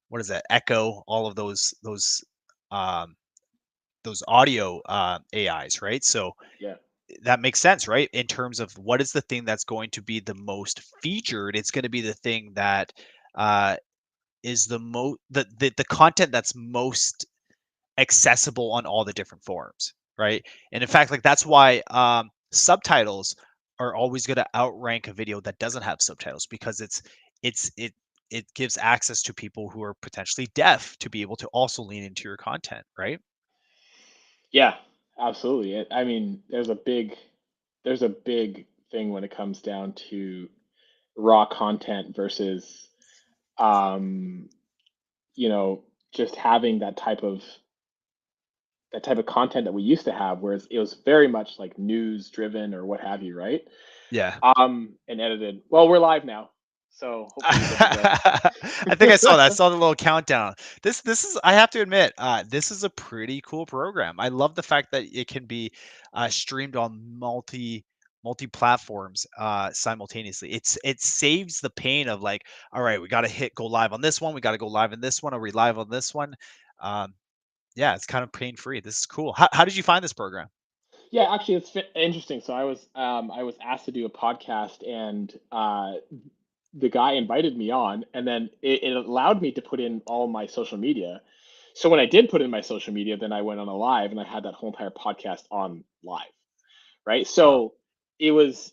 what is that? Echo, all of um, those audio AIs, right? So Yeah. that makes sense, right? In terms of what is the thing that's going to be the most featured, it's going to be the thing that uh, is the content that's most accessible on all the different forums, right? And in fact, like that's why subtitles are always going to outrank a video that doesn't have subtitles because it's it gives access to people who are potentially deaf to be able to also lean into your content, right? Yeah, absolutely. I mean, there's a big thing when it comes down to raw content versus um, you know, just having that type of content that we used to have, whereas it was very much like news driven or what have you, right? Yeah. And edited. Well, we're live now, so hopefully it doesn't go. I think I saw that. I saw the little countdown. This is I have to admit, this is a pretty cool program. I love the fact that it can be streamed on multi platforms simultaneously. It saves the pain of like, all right, we got to hit go live on this one, we got to go live on this one, or we live on this one. Um, yeah, it's kind of pain free. This is cool. How did you find this program? Yeah, actually, it's interesting. So I was asked to do a podcast, and the guy invited me on, and then it allowed me to put in all my social media. So when I did put in my social media, then I went on a live, and I had that whole entire podcast on live, right? Wow. So it was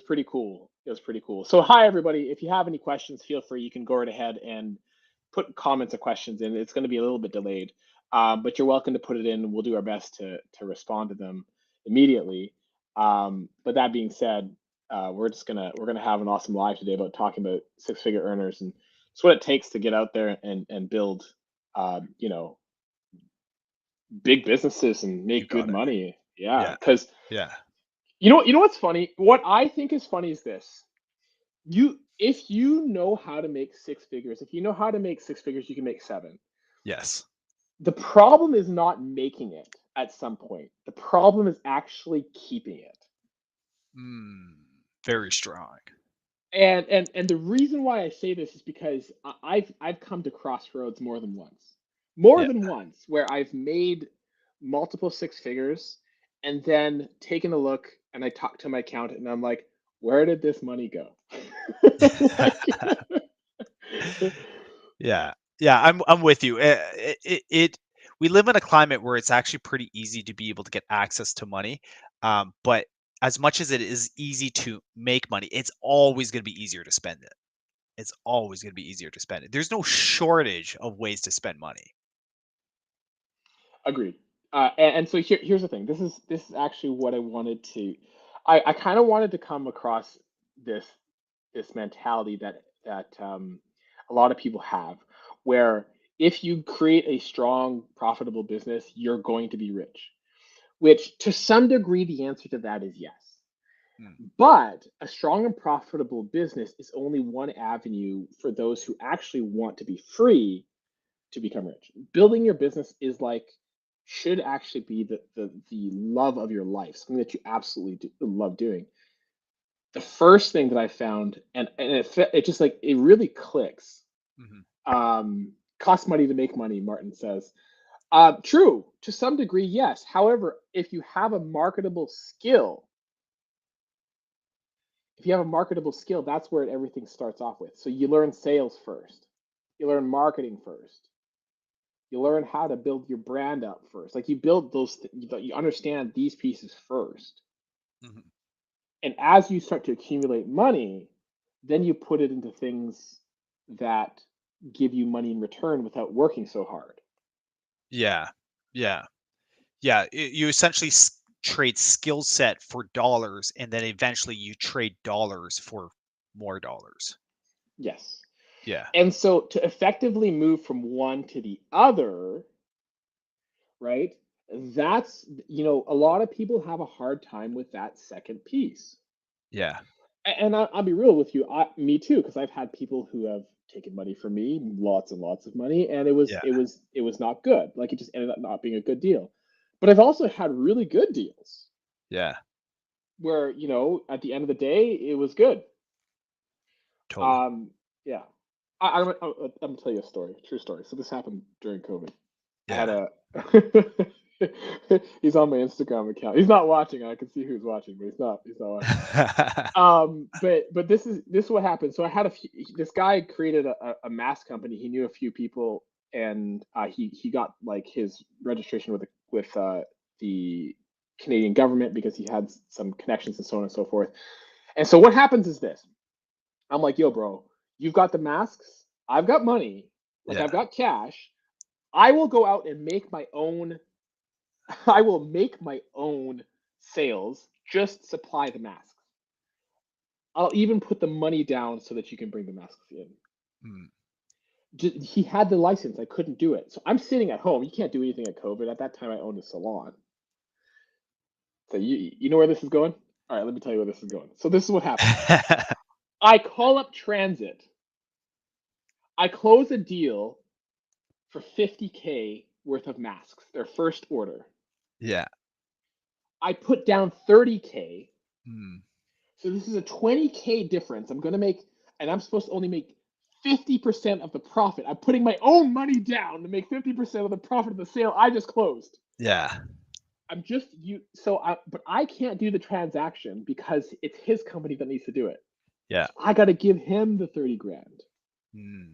pretty cool. It was pretty cool. So hi everybody, if you have any questions, feel free. You can go right ahead and put comments or questions in. It's going to be a little bit delayed, but you're welcome to put it in. We'll do our best to respond to them immediately. But that being said, we're gonna have an awesome live today about talking about six figure earners and it's what it takes to get out there and build, you know, big businesses and You make good got it. money. Yeah, Yeah. because Yeah. you know what's funny? What I think is funny is this. You if you know how to make six figures, if you know how to make six figures, you can make seven. Yes. The problem is not making it at some point. The problem is actually keeping it. Mm, very strong. And the reason why I say this is because I've come to crossroads more than once. More Yeah. than once where I've made multiple six figures and then taken a look and I talk to my accountant and I'm like, where did this money go? Like, Yeah. Yeah, I'm with you. We live in a climate where it's actually pretty easy to be able to get access to money. But as much as it is easy to make money, it's always going to be easier to spend it. It's always going to be easier to spend it. There's no shortage of ways to spend money. agreed. And so here's the thing. This is actually what I wanted to. I kind of wanted to come across this this mentality that a lot of people have, where if you create a strong, profitable business, you're going to be rich. Which, to some degree, the answer to that is yes. Mm, But a strong and profitable business is only one avenue for those who actually want to be free to become rich. Building your business is like should actually be the love of your life, something that you absolutely love doing. The first thing that I found, and it just like it really clicks. mhm. Costs money to make money, Martin says. True to some degree, yes. However, if you have a marketable skill, that's where everything starts off with. So you learn sales first, you learn marketing first, you learn how to build your brand up first. Like you build you understand these pieces first. Mhm. And as you start to accumulate money, then you put it into things that give you money in return without working so hard. Yeah. Yeah. Yeah, you essentially trade skill set for dollars, and then eventually you trade dollars for more dollars. Yes. Yeah. And so to effectively move from one to the other, right? That's, a lot of people have a hard time with that second piece. Yeah. And I'll be real with you, me too, because I've had people who have taken money from me, lots and lots of money, and Yeah. it was not good. Like it just ended up not being a good deal. But I've also had really good deals Yeah. where, at the end of the day, it was good. Totally. Um, yeah. I'm gonna tell you a story, true story. So this happened during COVID. I had Yeah. a he's on my Instagram account. He's not watching. I can see who's watching, but he's not watching. But this is what happened. So I had this guy created a mask company. He knew a few people, and he got like his registration with the Canadian government because he had some connections and so on and so forth. And so what happens is this. I'm like, yo, bro, you've got the masks. I've got money. Like Yeah. I've got cash. I will go out and make my own. I will make my own sales. Just supply the masks. I'll even put the money down so that you can bring the masks in. Mm. He had the license. I couldn't do it. So I'm sitting at home. You can't do anything at COVID. At that time, I owned a salon. So you know where this is going? All right, let me tell you where this is going. So this is what happens. I call up Transit. I close a deal for 50K worth of masks, their first order. Yeah. I put down 30K. Mm. So this is a 20K difference. I'm going to make, and I'm supposed to only make 50% of the profit. I'm putting my own money down to make 50% of the profit of the sale I just closed. Yeah. I'm just but I can't do the transaction because it's his company that needs to do it. Yeah. So I got to give him the 30 grand. Mm.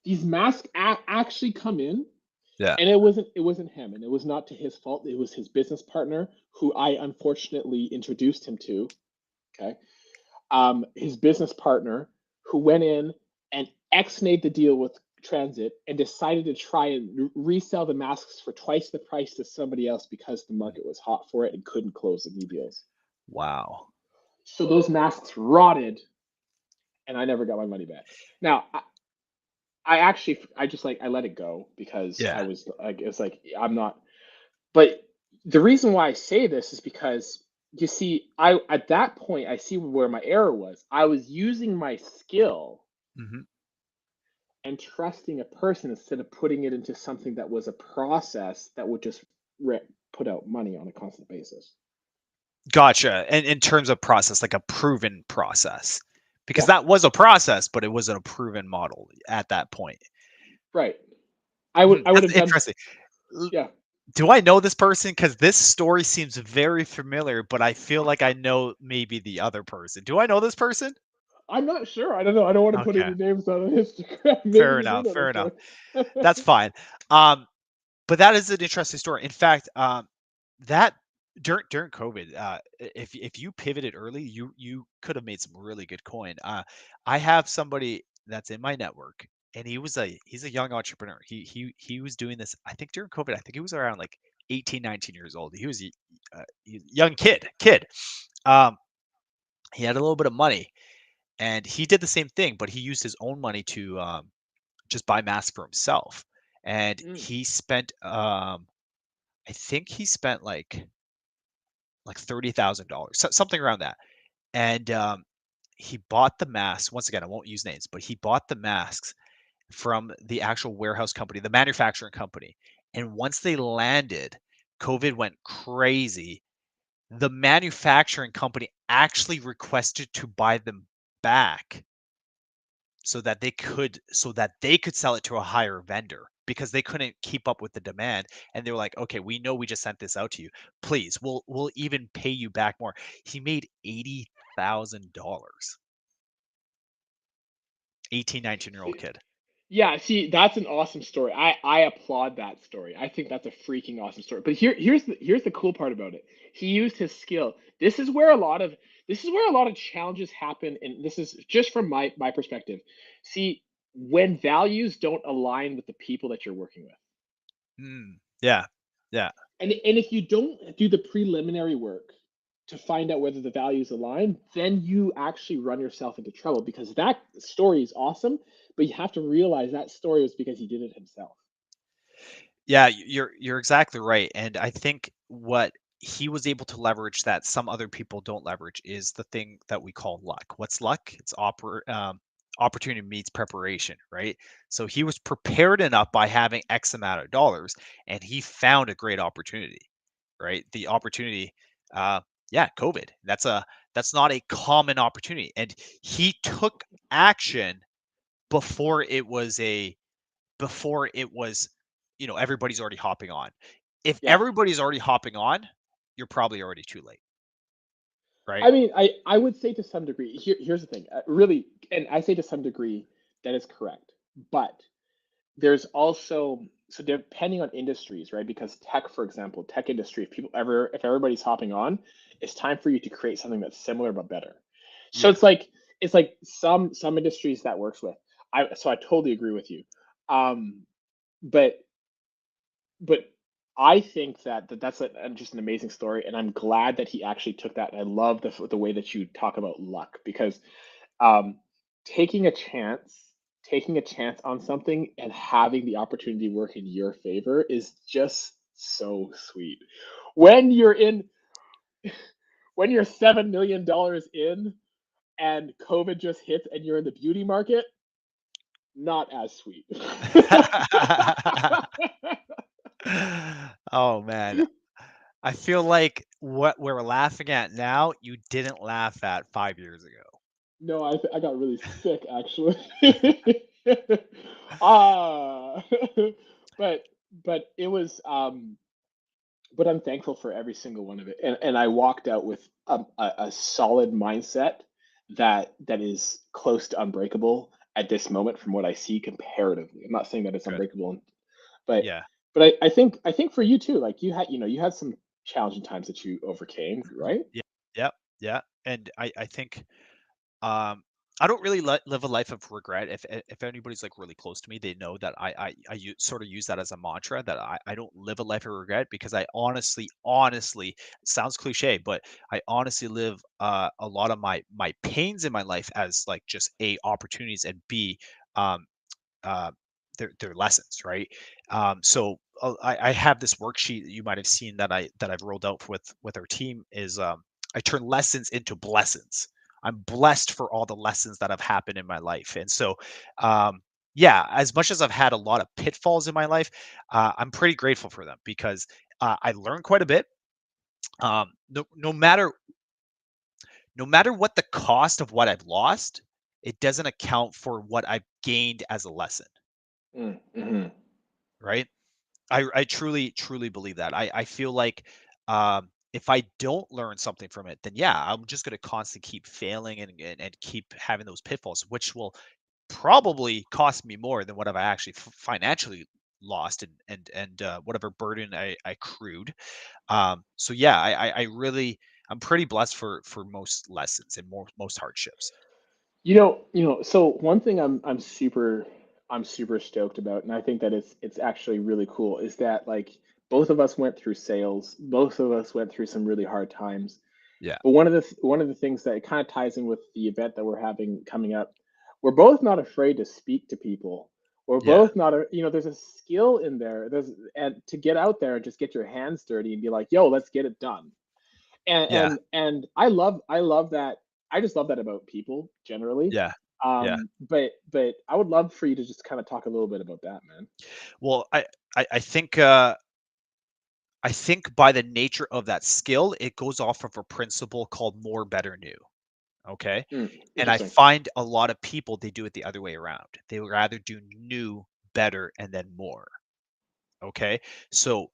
These masks actually come in, Yeah. and it wasn't him, and it was not to his fault. It was his business partner who I unfortunately introduced him to. Okay, his business partner who went in and ex-nayed the deal with Transit and decided to try and resell the masks for twice the price to somebody else because the market was hot for it and couldn't close the new deals. Wow. So those masks rotted, and I never got my money back. Now, I let it go because I Yeah. was like, it's like I'm not. But the reason why I say this is because you see, I at that point I see where my error was. I was using my skill Hmm. and trusting a person instead of putting it into something that was a process that would just put out money on a constant basis. Gotcha. And in terms of process, like a proven process, because Yeah, that was a process, but it wasn't a proven model at that point. right. I would That's have done. interesting. L- Yeah, Do I know this person? Because this story seems very familiar, but I feel like I know maybe the other person. Do I know this person? I'm not sure. I don't know. I don't want to put Okay. any names on Instagram. Maybe Fair you do enough. know Fair this enough. guy. That's fine. Um, but that is an interesting story. In fact, that during COVID, if you pivoted early, you could have made some really good coin. I have somebody that's in my network, and he's a young entrepreneur. He was doing this. I think during COVID, I think he was around like 18, 19 years old. He was a young kid. Um, he had a little bit of money, and he did the same thing, but he used his own money to just buy masks for himself. And Mm, he spent I think he spent like $30,000, something around that. And he bought the masks. Once again, I won't use names, but he bought the masks from the actual warehouse company, the manufacturing company. And once they landed, COVID went crazy. The manufacturing company actually requested to buy them back so that they could sell it to a higher vendor because they couldn't keep up with the demand, and they were like, okay, we know we just sent this out to you, please, we'll even pay you back more. He made $80,000. 18, 19-year-old kid. yeah, see, that's an awesome story. I applaud that story. I think that's a freaking awesome story. But here's the cool part about it. He used his skill. This is where a lot of challenges happen, and this is just from my perspective. See, when values don't align with the people that you're working with. Yeah, yeah. And if you don't do the preliminary work to find out whether the values align, then you actually run yourself into trouble because that story is awesome, but you have to realize that story was because he did it himself. Yeah, you're exactly right, and I think what he was able to leverage that some other people don't leverage is the thing that we call luck. What's luck? It's opportunity meets preparation, right? So he was prepared enough by having X amount of dollars, and he found a great opportunity, right? The opportunity, uh, yeah, COVID. That's not a common opportunity, and he took action before it was everybody's already hopping on. If Yeah. everybody's already hopping on, you're probably already too late, right? I mean, I would say to some degree. Here's the thing, really, and I say to some degree that is correct. But there's also, so depending on industries, right? Because tech, for example, tech industry, if everybody's hopping on, it's time for you to create something that's similar but better. So Yeah. it's like some industries that works with. I totally agree with you. Um, but but I think that's just an amazing story, and I'm glad that he actually took that. And I love the way that you talk about luck, because um, taking a chance, taking a chance on something and having the opportunity work in your favor is just so sweet. When you're in, when you're $7 million in, and COVID just hits, and you're in the beauty market, not as sweet. Oh man. I feel like what we're laughing at now, you didn't laugh at 5 years ago. No, I got really sick actually. Ah, but it was but I'm thankful for every single one of it, and I walked out with a solid mindset that is close to unbreakable at this moment from what I see comparatively. I'm not saying that it's Good. unbreakable, but Yeah. I think for you too, like you had some challenging times that you overcame, right? Yeah. Yep. Yeah. And I think um I don't really live a life of regret. If anybody's like really close to me, they know that sort of use that as a mantra, that I don't live a life of regret, because I honestly, it sounds cliche, but I honestly live a lot of my pains in my life as like just A, opportunities, and B, um uh their lessons, right? So I have this worksheet that you might have seen that I've rolled out with our team. Is I turn lessons into blessings. I'm blessed for all the lessons that have happened in my life. And so yeah, as much as I've had a lot of pitfalls in my life, I'm pretty grateful for them, because I learned quite a bit. No matter what the cost of what I've lost, it doesn't account for what I've gained as a lesson, Mm-hmm. right? I truly believe that. I feel like if I don't learn something from it, then yeah, I'm just going to constantly keep failing, and keep having those pitfalls, which will probably cost me more than what I've actually financially lost, and whatever burden I accrued. So yeah, I'm pretty blessed for most lessons and most hardships. So one thing I'm super stoked about, and I think that it's actually really cool, is that like both of us went through sales, both of us went through some really hard times. Yeah, But one of the things that kind of ties in with the event that we're having coming up, we're both not afraid to speak to people. We're yeah, both not, there's a skill in there. And to get out there and just get your hands dirty and be like, yo, let's get it done. and yeah, and I love that. I just love that about people generally. yeah, yeah. But I would love for you to just kind of talk a little bit about that, man. Well, I think by the nature of that skill, it goes off of a principle called more, better, new. Okay. And I Interesting. find a lot of people, they do it the other way around. They would rather do new, better, and then more. Okay. So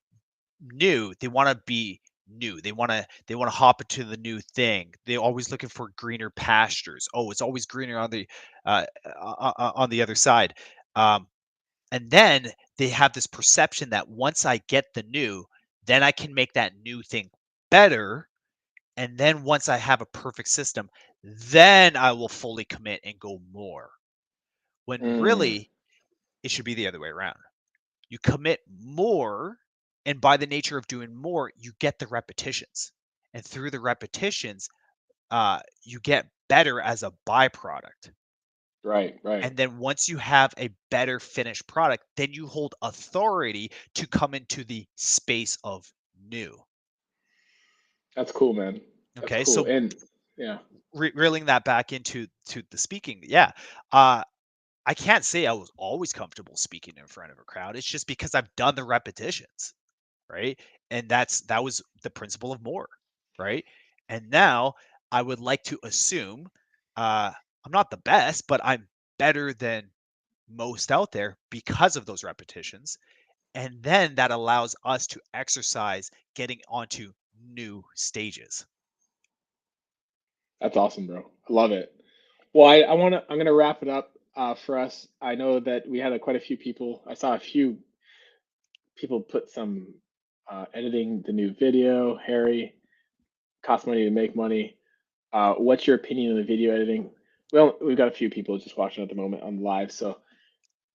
new, they want to be new. They want to hop into the new thing. They're always looking for greener pastures. Oh, it's always greener on the other side. Um, and then they have this perception that once I get the new, then I can make that new thing better. And then once I have a perfect system, then I will fully commit and go more. When Mm, really it should be the other way around. You commit more, and by the nature of doing more, you get the repetitions. And through the repetitions, you get better as a byproduct. right, right. And then once you have a better finished product, then you hold authority to come into the space of new. That's cool, man. That's Okay, cool. so And yeah. reeling that back into the speaking, yeah, uh, I can't say I was always comfortable speaking in front of a crowd. It's just because I've done the repetitions, right? And that was the principle of more, right? And now I would like to assume I'm not the best, but I'm better than most out there because of those repetitions. And then that allows us to exercise getting onto new stages. That's awesome, bro. I love it. Well, I'm gonna wrap it up for us. I know that we had quite a few people. I saw a few people put some editing the new video. Harry, cost money to make money. What's your opinion on the video editing? Well, we've got a few people just watching at the moment on live, so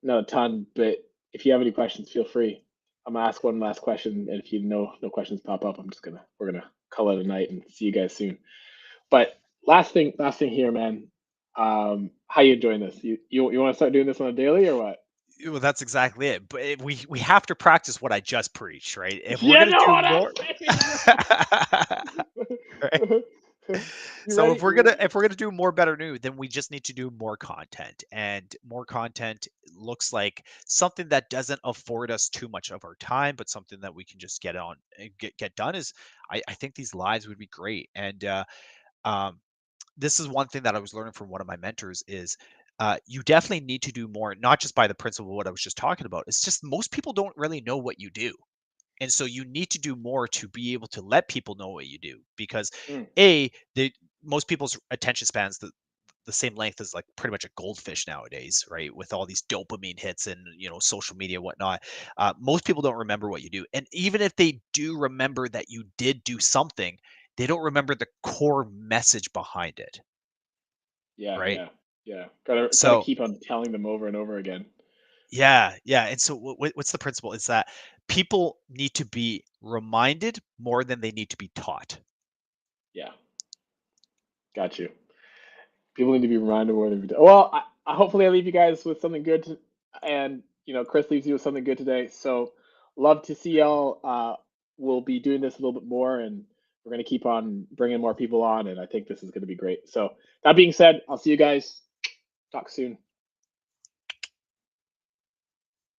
not a ton. But if you have any questions, feel free. I'm gonna ask one last question, and if you know no questions pop up, we're gonna call it a night and see you guys soon. But last thing here, man. How you enjoying this? You want to start doing this on a daily or what? Well, that's exactly it. But we have to practice what I just preached, right? If we're Yeah, gonna know do what I'm more, saying, bro. right? You So ready? You ready? if we're gonna do more better new, then we just need to do more content. And more content looks like something that doesn't afford us too much of our time, but something that we can just get on and get done is I think these lives would be great. And um this is one thing that I was learning from one of my mentors is you definitely need to do more, not just by the principle of what I was just talking about. It's just most people don't really know what you do. And so you need to do more to be able to let people know what you do because Mm, the most people's attention spans the same length as like pretty much a goldfish nowadays, right? With all these dopamine hits and social media, whatnot. Most people don't remember what you do, and even if they do remember that you did do something, they don't remember the core message behind it, yeah, right? yeah, yeah. Gotta So keep on telling them over and over again. yeah, yeah. And so what's the principle? Is that people need to be reminded more than they need to be taught. Yeah, got you. People need to be reminded more than we do. Well, hopefully I leave you guys with something good, and Chris leaves you with something good today. So love to see y'all. We'll be doing this a little bit more, and we're gonna keep on bringing more people on, and I think this is gonna be great. So that being said, I'll see you guys. Talk soon.